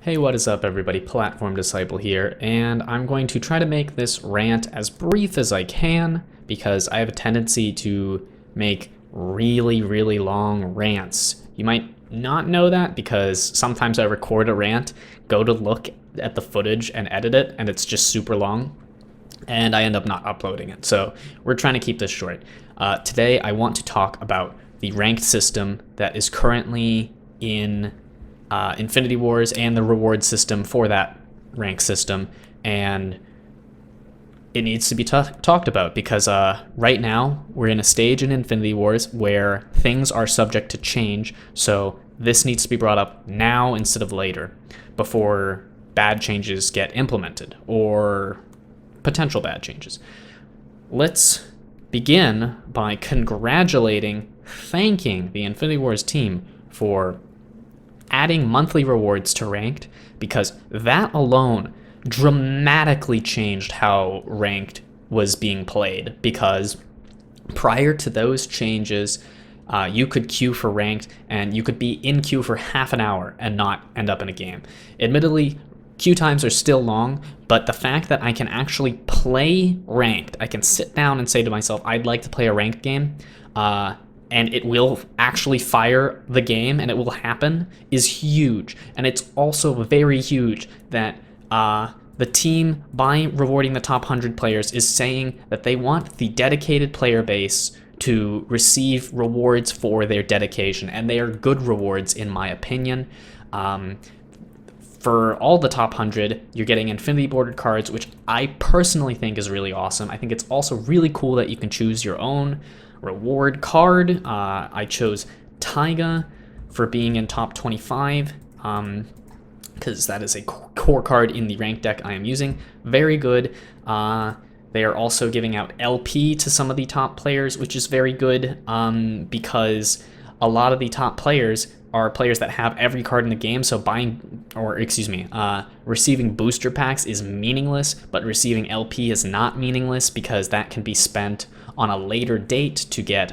Hey, what is up everybody, Platform Disciple here, and I'm going to try to make this rant as brief as I can because I have a tendency to make really long rants. You might not know that because sometimes I record a rant, go to look at the footage and edit it, and it's just super long, and I end up not uploading it. So we're trying to keep this short. Today I want to talk about the ranked system that is currently in Infinity Wars and the reward system for that rank system, and it needs to be talked about because right now we're in a stage in Infinity Wars where things are subject to change, so this needs to be brought up now instead of later, before bad changes get implemented, or potential bad changes. Let's begin by thanking the Infinity Wars team for adding monthly rewards to ranked, because that alone dramatically changed how ranked was being played. Because prior to those changes, you could queue for ranked and you could be in queue for half an hour and not end up in a game. Admittedly, queue times are still long, but the fact that I can actually play ranked, I can sit down and say to myself, I'd like to play a ranked game, and it will actually fire the game and it will happen, is huge. And it's also very huge that the team, by rewarding the top 100 players, is saying that they want the dedicated player base to receive rewards for their dedication, and they are good rewards in my opinion. For all the top 100, you're getting infinity bordered cards, which I personally think is really awesome. I think it's also really cool that you can choose your own reward card. I chose Taiga for being in top 25 because that is a core card in the ranked deck I am using. Very good. They are also giving out LP to some of the top players, which is very good because a lot of the top players are players that have every card in the game, so receiving booster packs is meaningless, but receiving LP is not meaningless because that can be spent on a later date to get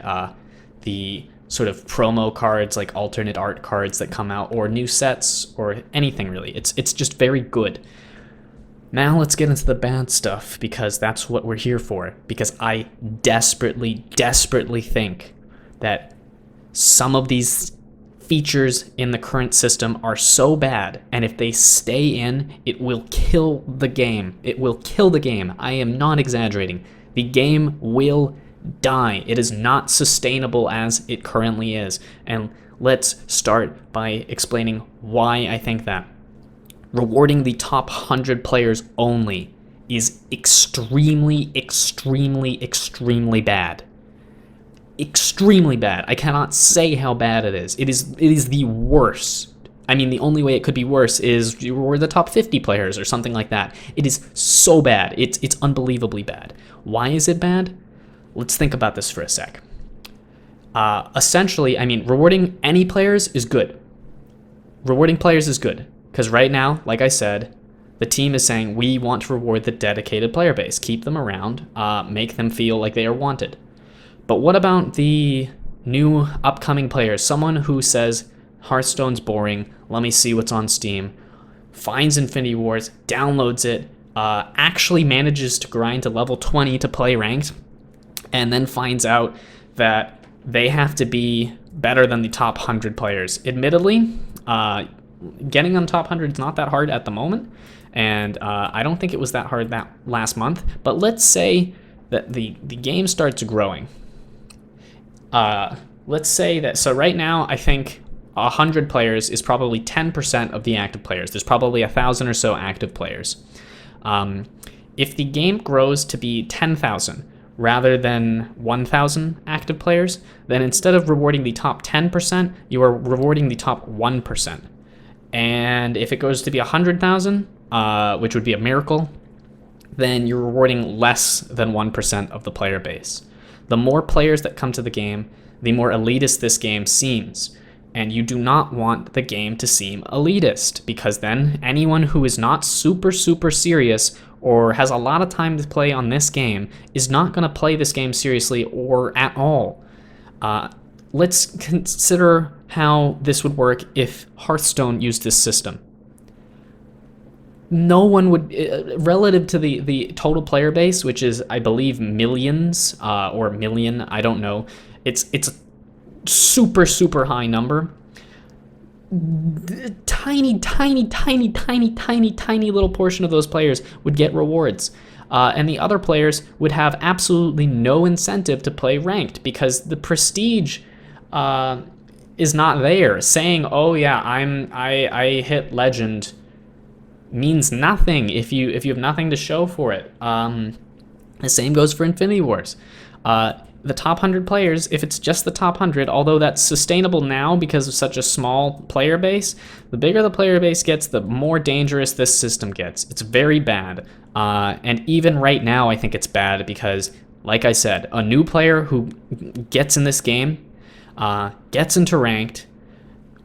the sort of promo cards, like alternate art cards that come out, or new sets, or anything really. It's just very good. Now let's get into the bad stuff, because that's what we're here for, because I desperately think that some of these features in the current system are so bad, and if they stay in, it will kill the game. It will kill the game. I am not exaggerating. The game will die. It is not sustainable as it currently is. And let's start by explaining why I think that. Rewarding the top 100 players only is extremely bad. Extremely bad. I cannot say how bad it is. It is the worst. I mean, the only way it could be worse is you reward the top 50 players or something like that. It is so bad. It's unbelievably bad. Why is it bad? Let's think about this for a sec. Essentially, I mean, rewarding any players is good. Rewarding players is good because right now, like I said, the team is saying we want to reward the dedicated player base, keep them around, make them feel like they are wanted. But what about the new upcoming players? Someone who says, Hearthstone's boring, let me see what's on Steam, finds Infinity Wars, downloads it, actually manages to grind to level 20 to play ranked, and then finds out that they have to be better than the top 100 players. Admittedly, getting on top 100 is not that hard at the moment, and I don't think it was that hard that last month, but let's say that the game starts growing. Let's say that, so right now I think 100 players is probably 10% of the active players. There's probably 1,000 or so active players. If the game grows to be 10,000 rather than 1,000 active players, then instead of rewarding the top 10%, you are rewarding the top 1%. And if it goes to be 100,000, which would be a miracle, then you're rewarding less than 1% of the player base. The more players that come to the game, the more elitist this game seems. And you do not want the game to seem elitist, because then anyone who is not super serious or has a lot of time to play on this game is not going to play this game seriously or at all. Let's consider how this would work if Hearthstone used this system. no one would, relative to the total player base, which is, I believe, millions, or million, I don't know. It's a super, super high number. Tiny, tiny, tiny, tiny, tiny, tiny little portion of those players would get rewards. And the other players would have absolutely no incentive to play ranked because the prestige is not there. Saying, "Oh yeah, I hit legend," means nothing if you have nothing to show for it. The same goes for Infinity Wars. The top 100 players, if it's just the top 100, although that's sustainable now because of such a small player base, the bigger the player base gets, the more dangerous this system gets. It's very bad. And even right now, I think it's bad because, like I said, a new player who gets in this game, gets into ranked,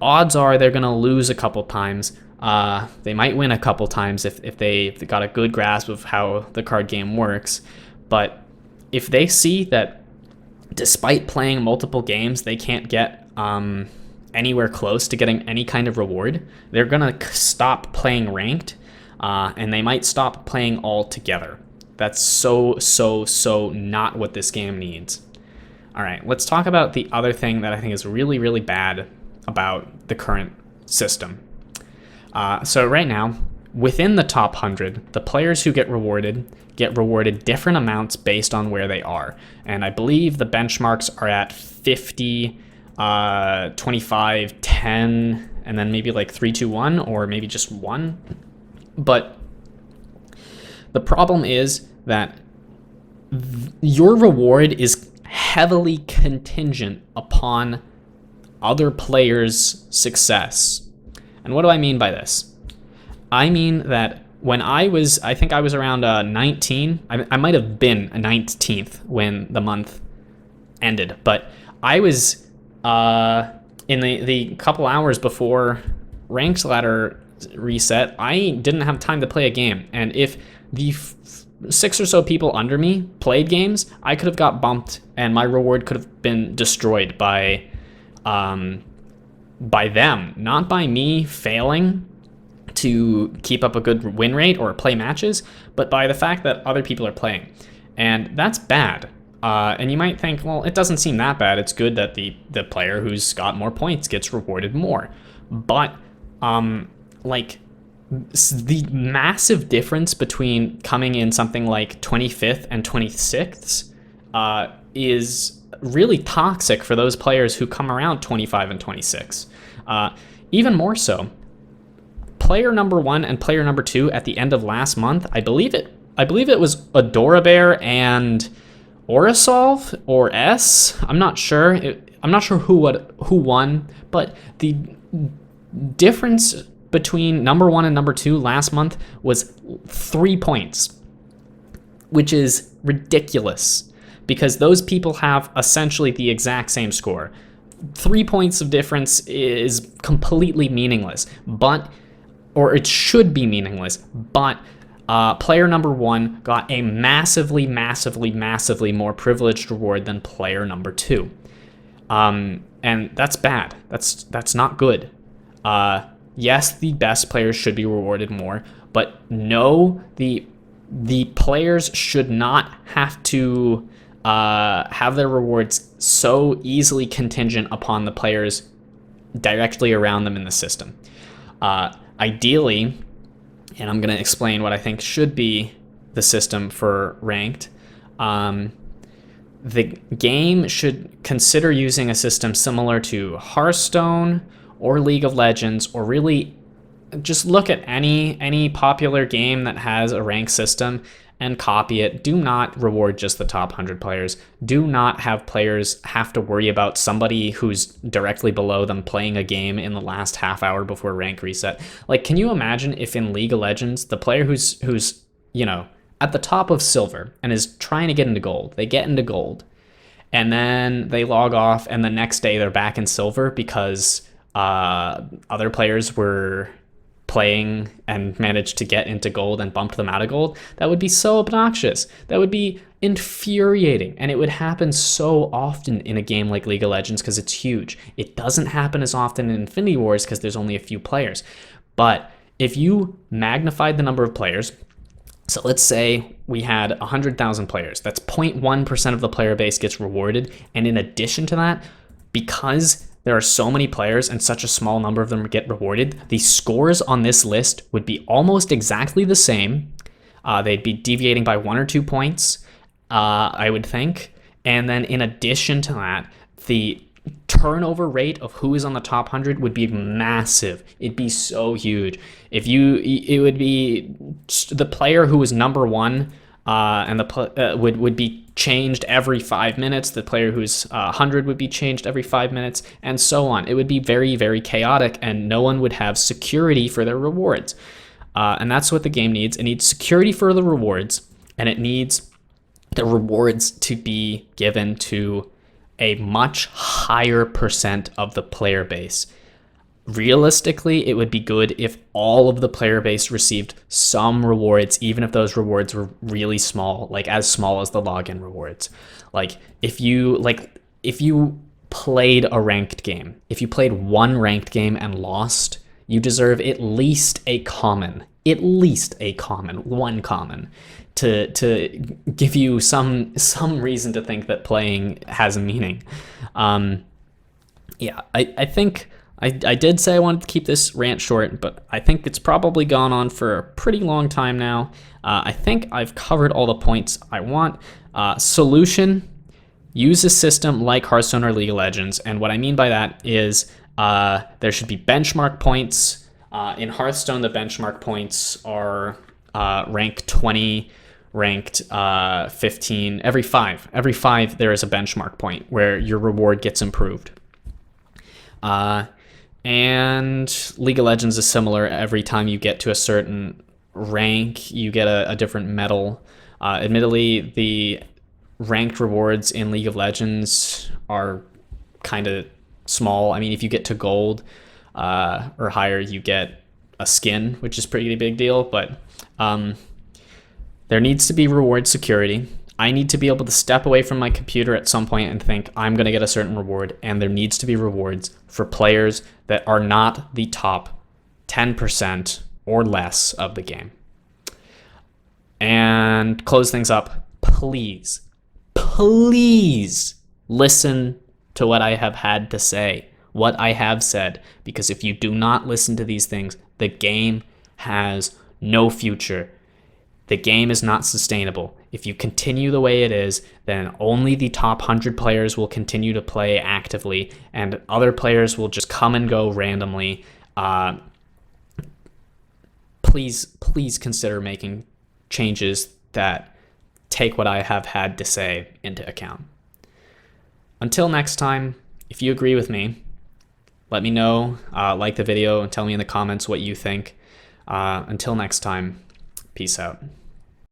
odds are they're going to lose a couple times. They might win a couple times if they got a good grasp of how the card game works. But if they see that despite playing multiple games, they can't get anywhere close to getting any kind of reward, they're going to stop playing ranked, and they might stop playing altogether. That's so not what this game needs. All right, let's talk about the other thing that I think is really, really bad about the current system. So right now, within the top 100, the players who get rewarded different amounts based on where they are. And I believe the benchmarks are at 50, 25, 10, and then maybe like 3, 2, 1, or maybe just 1. But the problem is that your reward is heavily contingent upon other players' success. And what do I mean by this? I mean that when I think I was around 19. I might have been 19th when the month ended, but I was in the couple hours before ranked ladder reset. I didn't have time to play a game, and if the 6 or so people under me played games, I could have got bumped, and my reward could have been destroyed by them, not by me failing to keep up a good win rate or play matches, but by the fact that other people are playing. And that's bad. And you might think, well, it doesn't seem that bad. It's good that the player who's got more points gets rewarded more. But like the massive difference between coming in something like 25th and 26th is really toxic for those players who come around 25 and 26. Even more so, player number 1 and player number 2 at the end of last month, I believe it was Adorabear and Orisolve or S. I'm not sure. I'm not sure who won, but the difference between number 1 and number 2 last month was 3 points, which is ridiculous because those people have essentially the exact same score. 3 points of difference is completely meaningless, or it should be meaningless, but player number 1 got a massively more privileged reward than player number 2. And that's bad. That's not good. Yes, the best players should be rewarded more, but no, the players should not have to have their rewards so easily contingent upon the players directly around them in the system. Ideally, and I'm going to explain what I think should be the system for ranked, the game should consider using a system similar to Hearthstone or League of Legends, or really just look at any popular game that has a rank system and copy it. Do not reward just the top 100 players. Do not have players have to worry about somebody who's directly below them playing a game in the last half hour before rank reset. Like, can you imagine if in League of Legends, the player who's at the top of silver and is trying to get into gold, they get into gold, and then they log off, and the next day they're back in silver because other players were playing and managed to get into gold and bumped them out of gold? That would be so obnoxious. That would be infuriating. And it would happen so often in a game like League of Legends because it's huge. It doesn't happen as often in Infinity Wars because there's only a few players. But If you magnified the number of players, so let's say we had 100,000 players, that's 0.1% of the player base gets rewarded. And in addition to that, because there are so many players and such a small number of them get rewarded, the scores on this list would be almost exactly the same. They'd be deviating by 1 or 2 points, I would think. And then in addition to that, the turnover rate of who is on the top 100 would be massive. It'd be so huge. It would be the player who was number 1 and would be changed every 5 minutes. The player who's 100 would be changed every 5 minutes, and so on. It would be very, very chaotic, and no one would have security for their rewards. And that's what the game needs. It needs security for the rewards, and it needs the rewards to be given to a much higher percent of the player base. Realistically, it would be good if all of the player base received some rewards, even if those rewards were really small, like as small as the login rewards. Like if you played a ranked game, if you played one ranked game and lost, you deserve at least one common to give you some reason to think that playing has a meaning. Yeah, I think I did say I wanted to keep this rant short, but I think it's probably gone on for a pretty long time now. I think I've covered all the points I want. Solution: use a system like Hearthstone or League of Legends, and what I mean by that is there should be benchmark points. In Hearthstone, the benchmark points are rank 20, ranked 15. Every five there is a benchmark point where your reward gets improved. And League of Legends is similar. Every time you get to a certain rank, you get a different medal. Admittedly, the ranked rewards in League of Legends are kind of small. I mean, if you get to gold or higher, you get a skin, which is a pretty big deal. But there needs to be reward security. I need to be able to step away from my computer at some point and think I'm going to get a certain reward, and there needs to be rewards for players that are not the top 10% or less of the game. And close things up, please listen to what I have had to say, what I have said, because if you do not listen to these things, the game has no future. The game is not sustainable. If you continue the way it is, then only the top 100 players will continue to play actively, and other players will just come and go randomly. Please consider making changes that take what I have had to say into account. Until next time, if you agree with me, let me know, like the video, and tell me in the comments what you think. Until next time, peace out.